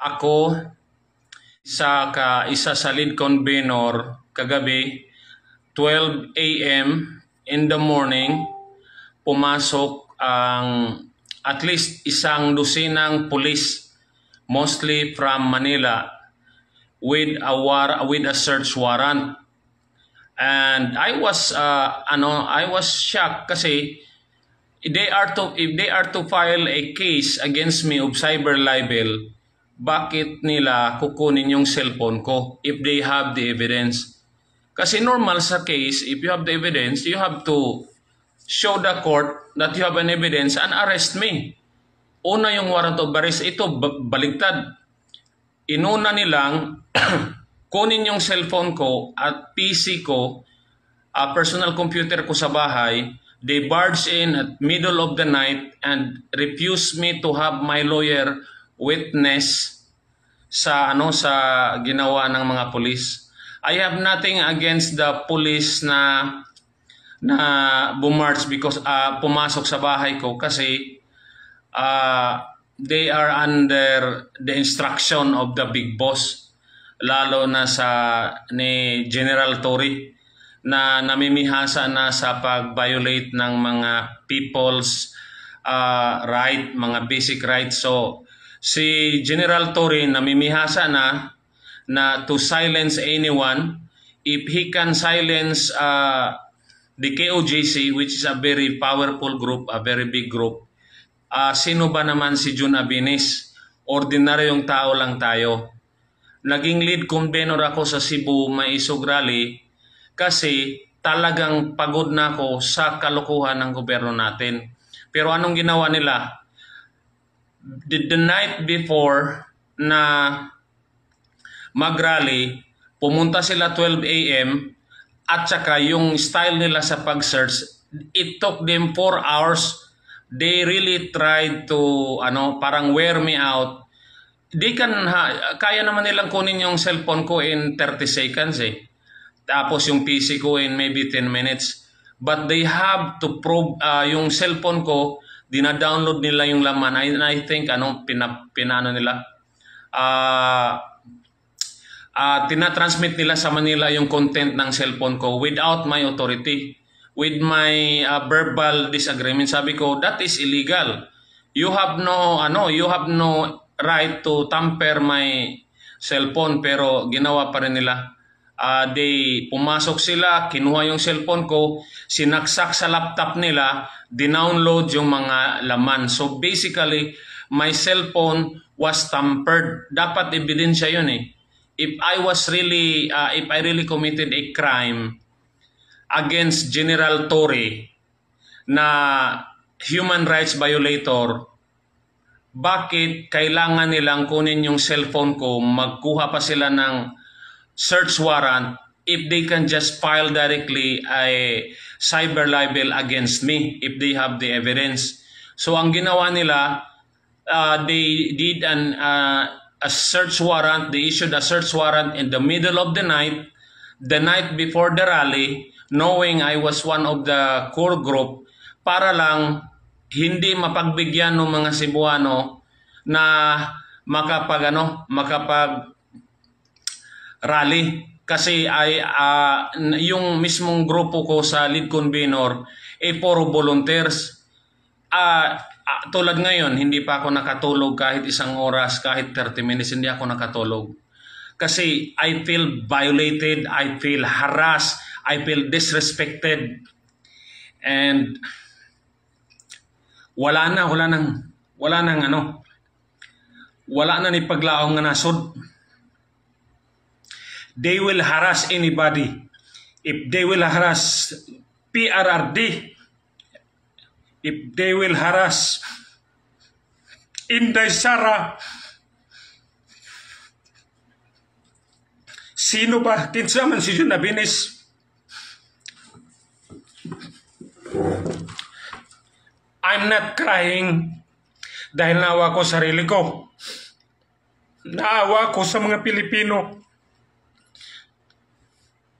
Ako isa sa lead convener kagabi 12 a.m. in the morning pumasok ang at least isang dosenang pulis, mostly from Manila, with a search warrant. And I was shocked kasi if they are to file a case against me of cyber libel, bakit nila kukunin yung cellphone ko if they have the evidence? Kasi normal sa case, if you have the evidence, you have to show the court that you have an evidence and arrest me. Una yung warrant of arrest, ito baligtad. Inuna nilang kunin yung cellphone ko at PC ko, personal computer ko sa bahay. They barged in at middle of the night and refused me to have my lawyer witness sa ginawa ng mga pulis. I have nothing against the police na bumarch because pumasok sa bahay ko kasi they are under the instruction of the big boss, lalo na ni General Torre na namimihasa na sa pag-violate ng mga people's right, mga basic rights. So si General Torre namimihasa na to silence anyone. If he can silence the KOJC, which is a very powerful group, a very big group, sino ba naman si Jun Abinis? Ordinaryong tao lang tayo. Naging lead convener ako sa Cebu Maisog Rally kasi talagang pagod na ako sa kalokohan ng gobyerno natin. Pero anong ginawa nila? The night before na mag-rally, pumunta sila 12 a.m. at saka yung style nila sa pag-search, it took them 4 hours. They really tried to parang wear me out. Kaya naman nilang kunin yung cellphone ko in 30 seconds eh. Tapos yung PC ko in maybe 10 minutes. But they have to probe yung cellphone ko, dina-download nila yung laman. I think tinatransmit nila sa Manila yung content ng cellphone ko without my authority, with my verbal disagreement. Sabi ko, that is illegal. You have no right to tamper my cellphone, pero ginawa pa rin nila. Pumasok sila, kinuha yung cellphone ko, sinaksak sa laptop nila, dinownload yung mga laman. So basically, my cellphone was tampered. Dapat ebidensya yun eh. If I really committed a crime against General Torre na human rights violator, bakit kailangan nilang kunin yung cellphone ko, magkuha pa sila ng search warrant if they can just file directly a cyber libel against me if they have the evidence? So ang ginawa nila, they did a search warrant. They issued a search warrant in the middle of the night before the rally, knowing I was one of the core group, para lang hindi mapagbigyan ng mga Cebuano na makapag-rally. Kasi yung mismong grupo ko sa lead convener, puro volunteers. Tulad ngayon, hindi pa ako nakatulog kahit isang oras, kahit 30 minutes, hindi ako nakatulog. Kasi I feel violated, I feel harassed, I feel disrespected. And wala na ni paglaong nga nasod. They will harass anybody. If they will harass PRRD, if they will harass Inday Sara, sino ba? Kinsa man si Jun Abinis. I'm not crying dahil naawa ko sa sarili ko. Naawa ko sa mga Pilipino.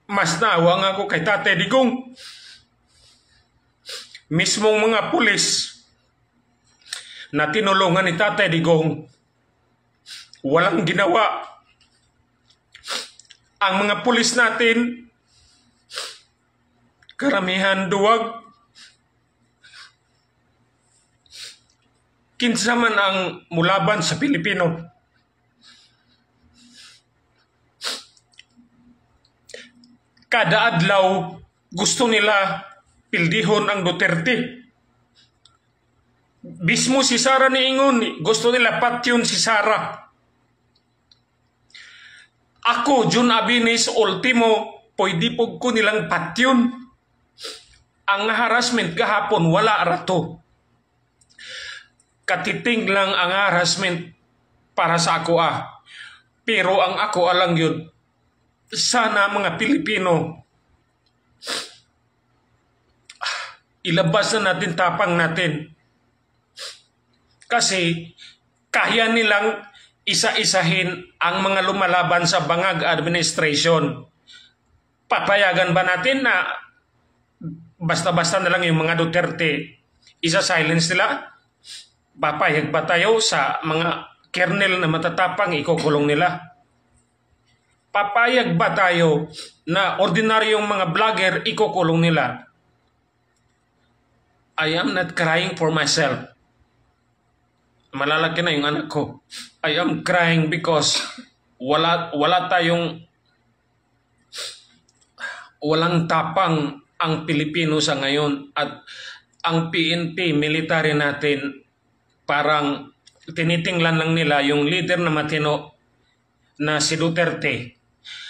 Mas naawa nga ako kay Tate Digong. Mismong mga pulis na tinulungan ni Tate Digong walang ginawa. Ang mga pulis natin, karamihan duwag. Kinsa man ang mulaban sa Pilipino. Kada adlaw, gusto nila pildihon ang Duterte. Mismo si Sara niingon, gusto nila patyon si Sara. Ako, Jun Abinis, ultimo, pwede po ko nilang patyon. Ang harassment gahapon, wala rato. Katiting lang ang harassment para sa ako Pero ang ako alang yun, sana mga Pilipino, ilabas na natin tapang natin. Kasi kaya nilang isa-isahin ang mga lumalaban sa bangag administration. Papayagan ba natin na basta-basta na lang yung mga Duterte isa-silence nila? Papayag ba tayo sa mga kernel na matatapang ikukulong nila? Papayag ba tayo na ordinaryong mga vlogger ikukulong nila? I am not crying for myself. Malalaki na yung anak ko. I am crying because walang tapang ang Pilipino sa ngayon, at ang PNP military natin parang tinitinglan lang nila yung leader na matino na si Duterte.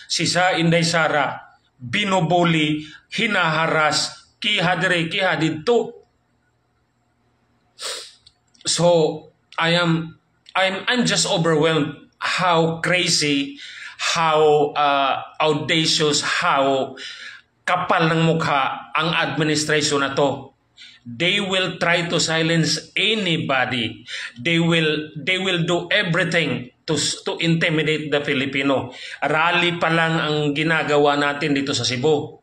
Si Inday Sara binubuli, hinaharas, kihadre, kihadito. So I'm just overwhelmed how crazy, how audacious, how kapal ng mukha ang administration na to. They will try to silence anybody. They will do everything to intimidate the Filipino. Rally pa lang ang ginagawa natin dito sa Cebu.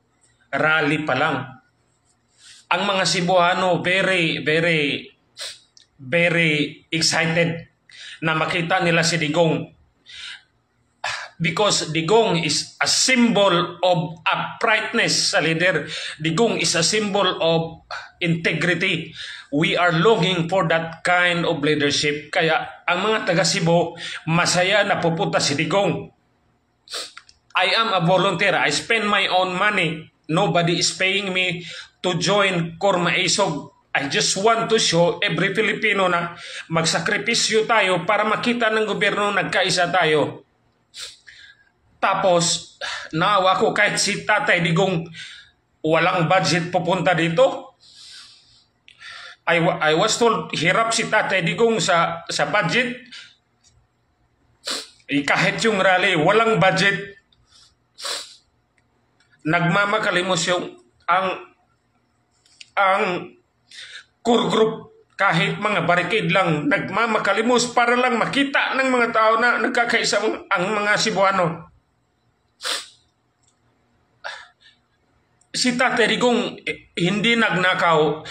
Rally pa lang. Ang mga Cebuano very excited na makita nila si Digong, because Digong is a symbol of uprightness sa leader. Digong is a symbol of integrity. We are longing for that kind of leadership. Kaya ang mga taga Cebu masaya na pupunta si Digong. I am a volunteer. I spend my own money. Nobody is paying me to join Korma Isog. I just want to show every Filipino na magsakripisyo tayo para makita ng gobyerno nagkaisa tayo. Tapos, naawa ko kahit si Tatay Digong walang budget pupunta dito. I was told hirap si Tatay Digong sa budget. Kahit yung rally, walang budget. Nagmamakalimos yung ang core group, kahit mga barricade lang, nagmamakalimos para lang makita ng mga tao na nagkakaisa ang mga Cebuano. Si Tatay Digong hindi nagnakaw.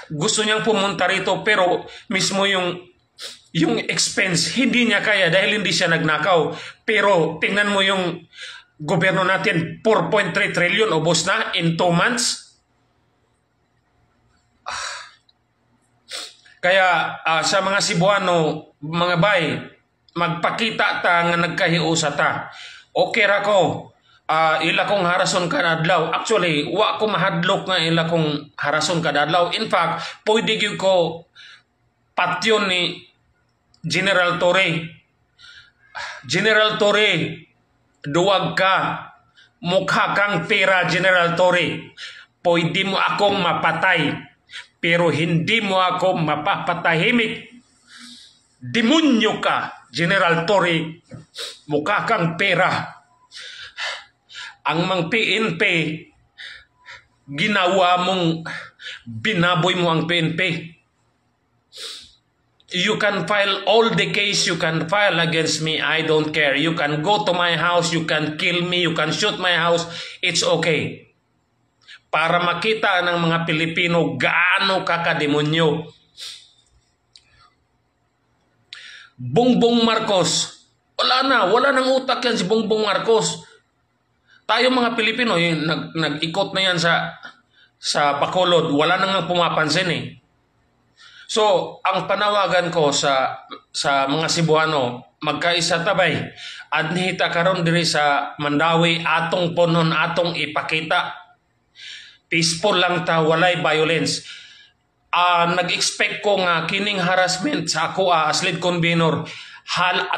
Gusto niyang pumunta rito pero mismo yung expense hindi niya kaya dahil hindi siya nagnakaw. Pero tingnan mo yung gobyerno natin, 4.3 trillion ubos na in 2 months. Kaya sa mga Cebuano, mga bay, magpakita ta nga nagkahiusa ta. Okay ra ko, ila kong harason kadadlaw. Actually, wa ko mahadlok nga ila kong harason kadadlaw. In fact, pwede gyud ko patyon ni General Torre. General Torre, duwag ka. Mukha kang pera, General Torre. Pwede mo akong mapatay. Pero hindi mo ako mapapatahimik. Demonyo ka, General Torre. Mukha kang pera. Ang mga PNP, ginawa mong binaboy mo ang PNP. You can file all the case you can file against me. I don't care. You can go to my house. You can kill me. You can shoot my house. It's okay. Para makita ng mga Pilipino gaano kakademonyo. Bongbong Marcos. Wala nang utak yan si Bongbong Marcos. Tayo mga Pilipino, nag-ikot na yan sa Bacolod, wala nang pumapansin eh. So, ang panawagan ko sa mga Cebuano, magkaisa tabay. Adnihita karon diri sa Mandawi, atong ponon, atong ipakita. Peaceful lang ta, walay violence. Nag-expect ko nga kining harassment sa ako as lead convener,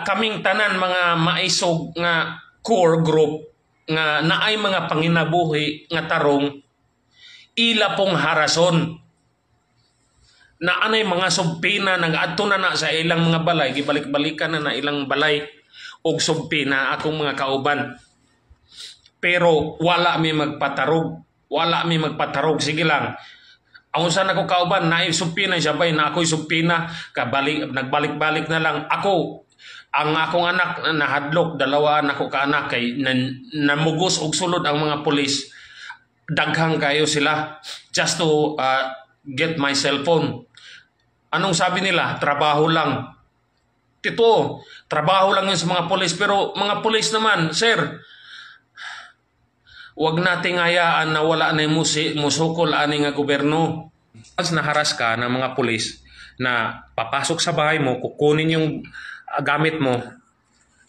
kaming tanan mga maisog nga core group nga naay mga panginabuhi nga tarong ila pong harason na anay mga subpina nag-adto na sa ilang mga balay, gibalik-balikan na ilang balay og subpina akong mga kauban, pero wala mi magpatarog, sige lang. Ang usan ako kauban naay subpina siya bay na ako'y subpina nagbalik-balik na lang ako. Ang akong anak nahadlok, dalawa nako ka anak kay namugos og sulod ang mga pulis. Daghang kayo sila just to get my cellphone. Anong sabi nila? Trabaho lang. Tito, trabaho lang yun sa mga pulis. Pero mga pulis naman, sir, wag nating hayaan na wala na musukol ani nga gobyerno. As naharas ka ng mga pulis na papasok sa bahay mo, kukunin yung gamit mo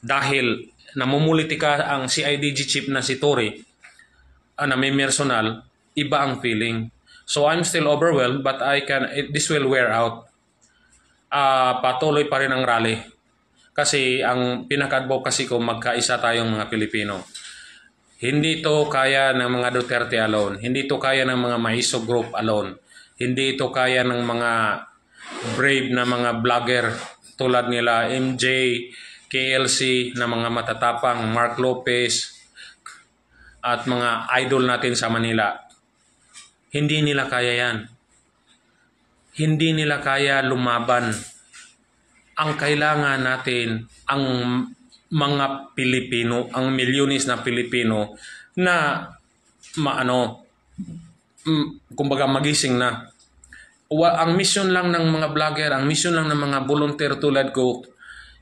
dahil namumuliti ka ang CIDG chief na si Tory na may personal, iba ang feeling. So I'm still overwhelmed but this will wear out. Patuloy pa rin ang rally kasi ang pinaka-advocacy ko, magkaisa tayong mga Pilipino. Hindi to kaya ng mga Duterte alone, hindi to kaya ng mga Maiso group alone, hindi to kaya ng mga brave na mga vlogger tulad nila MJ, KLC na mga matatapang, Mark Lopez at mga idol natin sa Manila. Hindi nila kaya yan. Hindi nila kaya lumaban. Ang kailangan natin, ang mga Pilipino, ang milyones na Pilipino na kumbaga magising na. Ang mission lang ng mga vlogger, ang mission lang ng mga volunteer tulad ko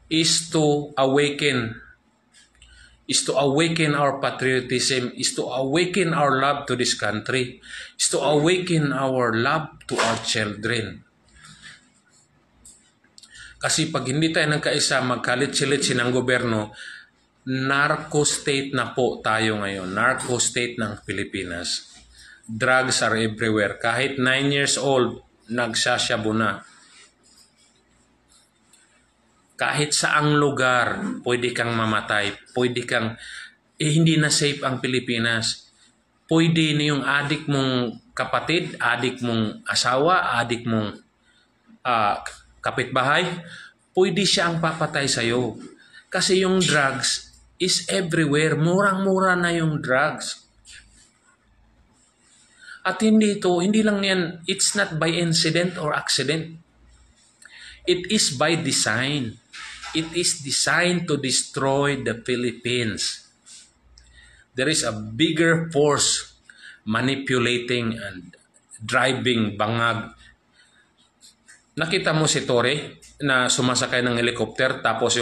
is to awaken our patriotism, is to awaken our love to this country, is to awaken our love to our children. Kasi pag hindi tayo nagkaisa, magkalit-silit ng gobyerno, narco state na po tayo ngayon, narco state ng Pilipinas. Drugs are everywhere. Kahit 9 years old, nagsasyabu na. Kahit saang lugar, pwede kang mamatay. Pwede kang, hindi na safe ang Pilipinas. Pwede na yung adik mong kapatid, adik mong asawa, adik mong kapitbahay, pwede siya ang papatay sa'yo. Kasi yung drugs is everywhere. Murang-mura na yung drugs. At hindi lang yan, it's not by incident or accident. It is by design. It is designed to destroy the Philippines. There is a bigger force manipulating and driving bangag. Nakita mo si Tory na sumasakay ng helicopter tapos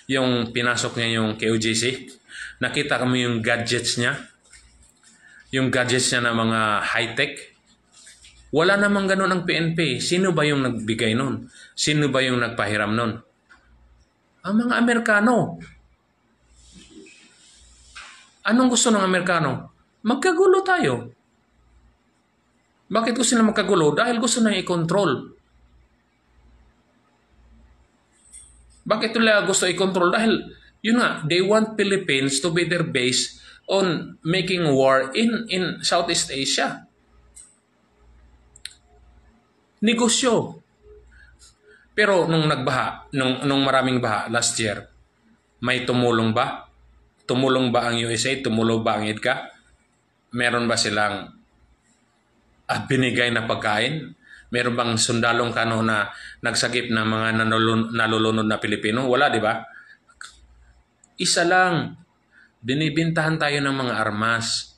yung pinasok niya yung KOJC. Nakita mo yung gadgets niya. Yung gadgets niya na mga high-tech. Wala namang ganun ang PNP. Sino ba yung nagbigay nun? Sino ba yung nagpahiram nun? Ang mga Amerikano. Anong gusto ng Amerikano? Magkagulo tayo. Bakit gusto nila magkagulo? Dahil gusto na i-control. Bakit nila gusto i-control? Dahil, yun nga, they want Philippines to be their base on making war in Southeast Asia. Negosyo. Pero nung nagbaha, nung maraming baha last year, may tumulong ba? Tumulong ba ang USA? Tumulong ba ang EDCA? Meron ba silang binigay na pagkain? Meron bang sundalong kano na nagsagip na mga nalulunod na Pilipino? Wala, di ba? Isa lang. Binibintahan tayo ng mga armas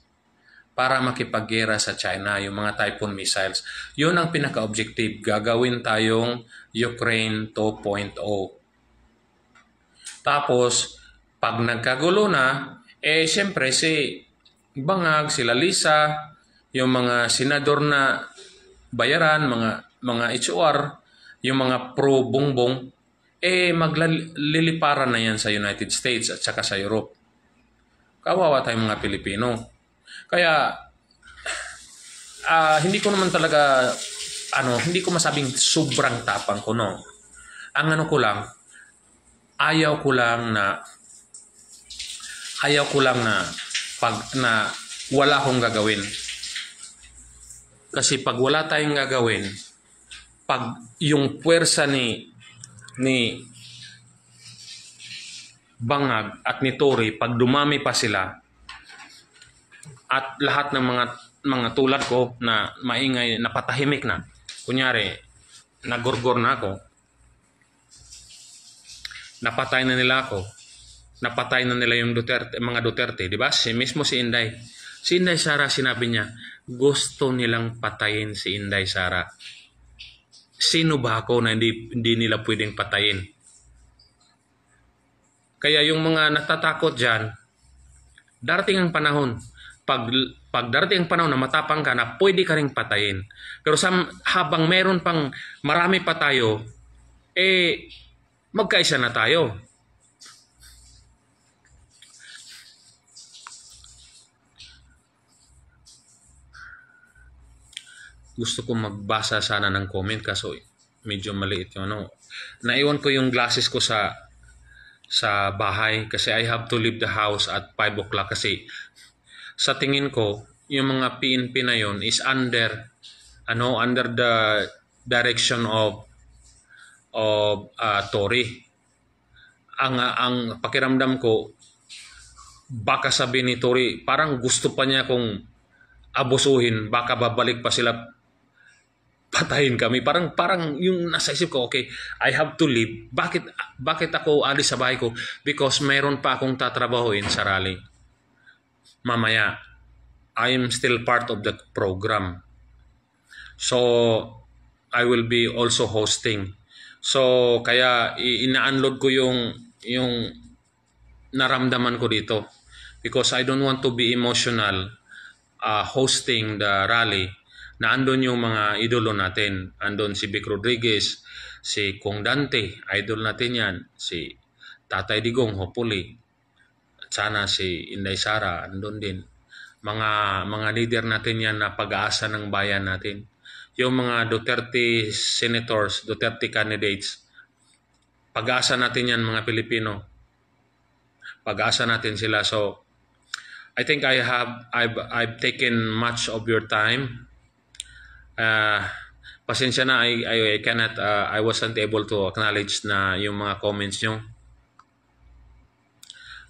para makipaggera sa China, yung mga Typhoon missiles. Yun ang pinaka-objective. Gagawin tayong Ukraine 2.0. Tapos, pag nagkagulo na, siyempre si Bangag, sila Lisa, yung mga senador na bayaran, mga HOR, yung mga pro Bongbong, magliliparan na yan sa United States at saka sa Europe. Kawawa tayong mga Pilipino. Kaya, hindi ko naman talaga, hindi ko masabing sobrang tapang ko, no. Ang ano ko lang, ayaw ko lang na wala akong gagawin. Kasi pag wala tayong gagawin, pag yung puwersa ni Bangag at ni Tory, pag dumami pa sila, at lahat ng mga tulad ko na maingay, napatahimik na, kunyari, nagorgor na ako, napatay na nila ako, napatay na nila yung mga Duterte, di ba? Mismo si Inday. Si Inday Sara, sinabi niya, gusto nilang patayin si Inday Sara. Sino ba ako na hindi nila pwedeng patayin? Kaya yung mga natatakot dyan, darating ang panahon, pag darating ang panahon na matapang ka na pwede ka ring patayin. Pero habang meron pang marami pa tayo, magkaisa na tayo. Gusto ko magbasa sana ng comment kaso medyo maliit yung Naiwan ko yung glasses ko sa bahay kasi I have to leave the house at 5 o'clock kasi sa tingin ko yung mga PNP na yon is under the direction of Tory. Ang pakiramdam ko, baka sabi ni Tory, parang gusto pa niya kung abusuhin, baka babalik pa sila, patayin kami. Parang yung nasa isip ko, okay, I have to leave. Bakit ako alis sa bahay ko? Because mayroon pa akong tatrabahuin sa rally. Mamaya, I am still part of the program. So, I will be also hosting. So, kaya ina-unload ko yung naramdaman ko dito. Because I don't want to be emotional hosting the rally na andon yung mga idolo natin. Andon si Vic Rodriguez, si Kong Dante, idol natin yan, si Tatay Digong, hopefully, at sana si Inday Sara, andon din. Mga leader natin yan na pag-aasa ng bayan natin. Yung mga Duterte senators, Duterte candidates, pag-aasa natin yan mga Pilipino. Pag-aasa natin sila. So, I think I've taken much of your time. Pasensya na, I cannot, I wasn't able to acknowledge na yung mga comments nyo.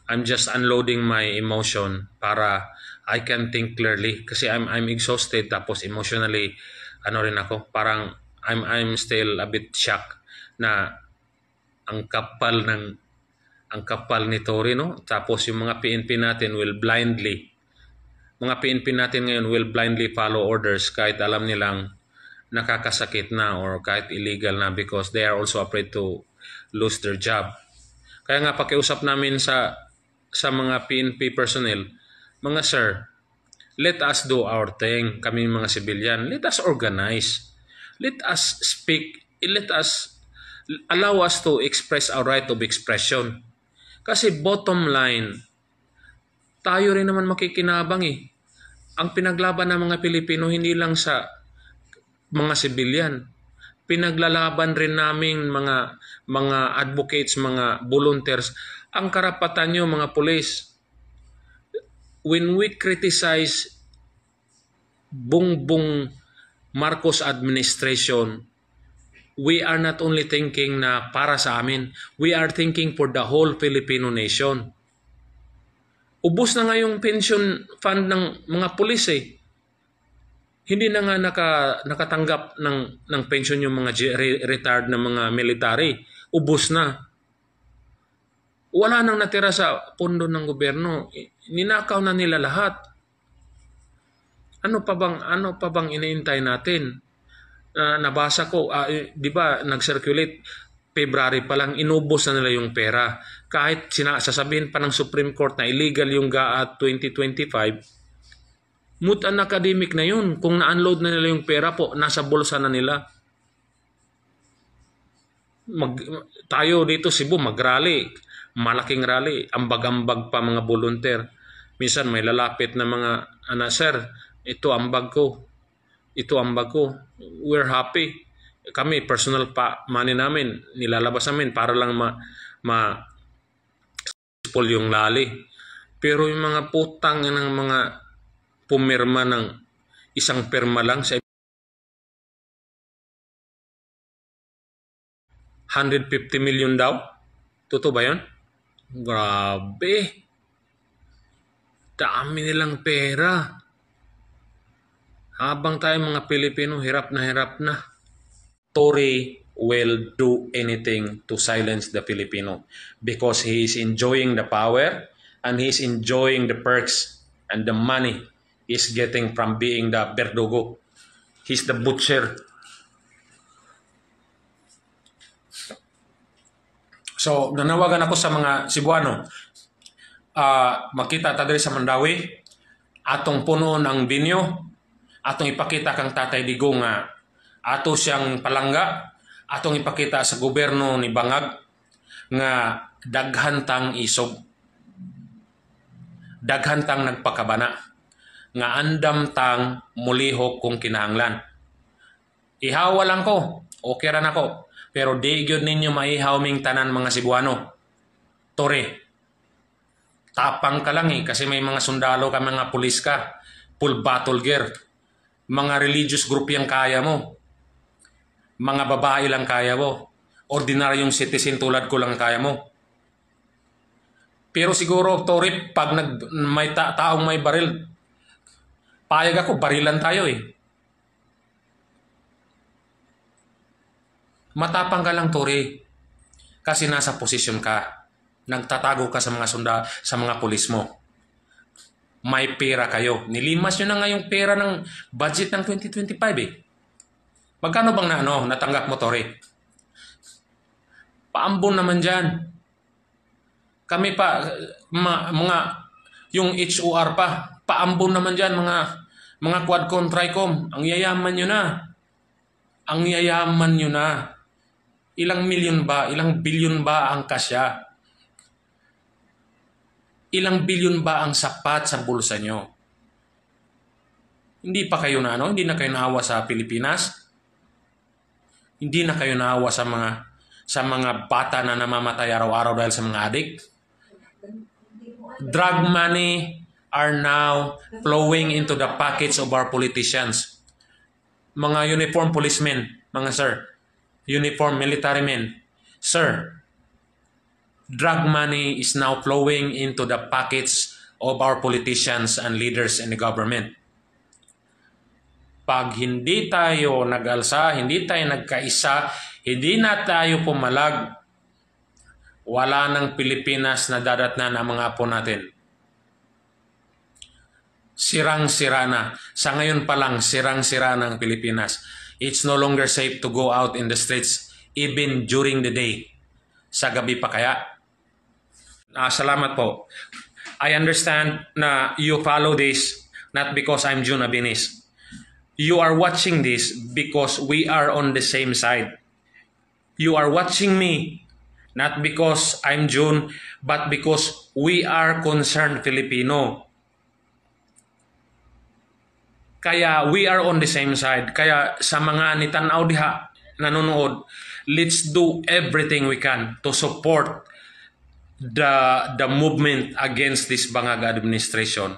I'm just unloading my emotion para I can think clearly kasi I'm exhausted, tapos emotionally rin ako, parang I'm still a bit shocked na ang kapal ni Tory, no? Tapos yung mga PNP natin ngayon will blindly follow orders kahit alam nilang nakakasakit na or kahit illegal na because they are also afraid to lose their job. Kaya nga pakiusap namin sa mga PNP personnel, mga sir, let us do our thing. Kami mga civilian, let us organize. Let us speak. Allow us to express our right of expression. Kasi bottom line, tayo rin naman makikinabang eh. Ang pinaglaban ng mga Pilipino hindi lang sa mga civilian. Pinaglalaban rin namin mga advocates, mga volunteers, ang karapatan nyo mga pulis. When we criticize Bongbong Marcos administration, we are not only thinking na para sa amin, we are thinking for the whole Filipino nation. Ubos na nga yung pension fund ng mga pulis eh. Hindi na nga nakatanggap ng pension yung mga retired na mga military. Ubos na. Wala nang natira sa pondo ng gobyerno. Ninakaw na nila lahat. Ano pa bang iniintay natin? Nabasa ko, di ba, nag-circulate February pa lang, inubos na nila yung pera. kahit sasabihin pa ng Supreme Court na illegal yung GAA 2025, moot and academic na yun. Kung na-unload na nila yung pera po, nasa bulsa na nila. Tayo dito Cebu, mag-rally. Malaking rally. Ambag-ambag pa mga volunteer. Minsan may lalapit na mga, sir, ito ambag ko. Ito ambag ko. We're happy. Kami, personal money namin, nilalabas namin para lang pull yung lali. Pero yung mga putang ng mga pumirma ng isang pirma lang sa 150 million daw. Totoo ba yun? Grabe. Dami nilang pera. Habang tayo mga Pilipino, hirap na. Tory will do anything to silence the Filipino because he is enjoying the power and he is enjoying the perks and the money he's getting from being the verdugo. He's the butcher. So, nanawagan ako sa mga Cebuano. Makita ta diri sa Mandawi, atong puno ng binyo, atong ipakita kang Tatay Digong nga ato siyang palangga, atong ipakita sa gobyerno ni Bangag nga daghantang isog, daghantang nagpakabana, nga andam tang mulihok kung kinahanglan. Ihawa lang ko, okay ra nako, pero di gyud ninyo maihaw ming tanan mga Cebuano. Tore, tapang ka lang kasi may mga sundalo ka, mga pulis ka, full battle gear, mga religious group yung kaya mo. Mga babae lang kaya mo. Ordinaryong citizen tulad ko lang kaya mo. Pero siguro, Tory, pag may taong may baril, payag ako, barilan tayo Matapang ka lang, Tory. Kasi nasa posisyon ka. Nagtatago ka sa mga sa mga pulis mo. May pera kayo. Nilimas nyo na nga yung pera ng budget ng 2025 Magkano bang natanggap mo, Tory? Paambon naman dyan. Kami pa, yung HOR pa, paambon naman dyan, mga Quadcom, Tricom. Ang yayaman nyo na. Ang yayaman nyo na. Ilang milyon ba, ilang bilyon ba ang kasya? Ilang bilyon ba ang sapat sa bulsa nyo? Hindi pa kayo hindi na kayo naawa sa Pilipinas? Hindi na kayo naawa sa mga bata na namamatay araw-araw dahil sa mga adik? Drug money are now flowing into the pockets of our politicians. Mga uniform policemen, mga sir, uniform military men, sir, drug money is now flowing into the pockets of our politicians and leaders in the government. Pag hindi tayo nag-alsa, hindi tayo nagkaisa, hindi na tayo pumalag, wala ng Pilipinas na dadatnan ang mga apo natin. Sirang-sira na. Sa ngayon pa lang, sirang-sira ng Pilipinas. It's no longer safe to go out in the streets even during the day. Sa gabi pa kaya? Salamat po. I understand na you follow this not because I'm June Abinis. You are watching this because we are on the same side. You are watching me not because I'm June, but because we are concerned Filipino. Kaya we are on the same side. Kaya sa mga nitanaw diha nanonood, let's do everything we can to support the movement against this Bangag administration.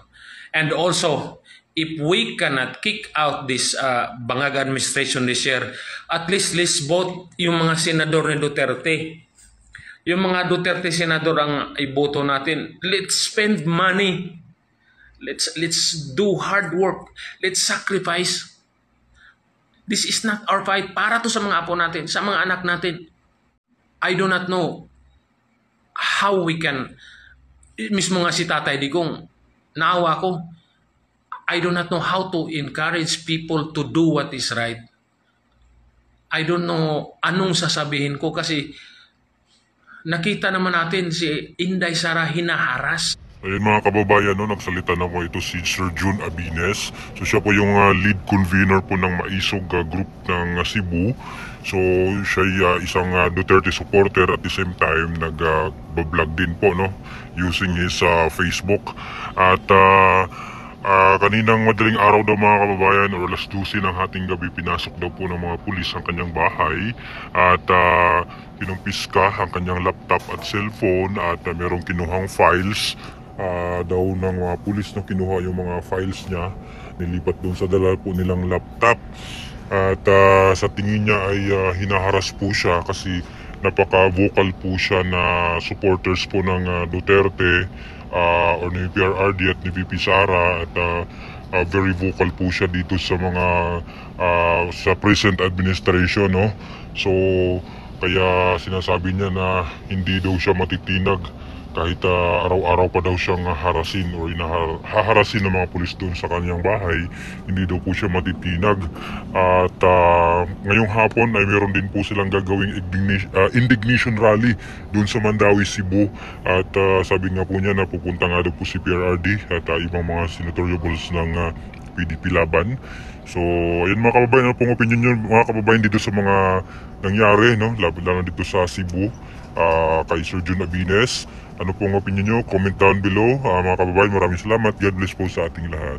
And also, if we cannot kick out this Bangag administration this year, at least let's vote yung mga senador ni Duterte. Yung mga Duterte senador ang iboto natin. Let's spend money. Let's do hard work. Let's sacrifice. This is not our fight. Para to sa mga apo natin, sa mga anak natin. I do not know how we can, mismo nga si Tatay Digong, naawa ko, I do not know how to encourage people to do what is right. I don't know anong sasabihin ko kasi nakita naman natin si Inday Sara hinaharas. Ayun mga kababayan, no, nagsalita na po ito si Sir June Abines. So siya po yung lead convener po ng Maisog group ng Cebu. So siya ay isang Duterte supporter at the same time nag-vlog din po, no, using his Facebook. At kaninang madaling araw daw mga kababayan, or alas 12 ng hating gabi, pinasok daw po ng mga pulis ang kanyang bahay at pinumpiska ang kanyang laptop at cellphone at merong kinuhang files daw ng mga pulis na kinuha yung mga files niya, nilipat doon sa dala po nilang laptop at sa tingin niya ay hinaharas po siya kasi napaka-vocal po siya na supporters po ng Duterte or ni PRRD at ni VP Sara at very vocal po siya dito sa mga sa present administration, no? So kaya sinasabi niya na hindi daw siya matitinag kahit araw-araw pa daw siyang harasin or haharasin ng mga pulis doon sa kanyang bahay, hindi daw po siya matitinag. At ngayong hapon ay meron din po silang gagawing indignation rally doon sa Mandawi, Cebu. At sabi nga po niya na pupunta nga daw po si PRRD at ibang mga senatoriables ng PDP laban. So ayun mga kababayan, ano pong opinion nyo mga kababayan dito sa mga nangyari, no? Lalo dito sa Cebu kay Sir June Abines. Ano pong opinion nyo? Comment down below. Mga kababayan, maraming salamat. God bless po sa ating lahat.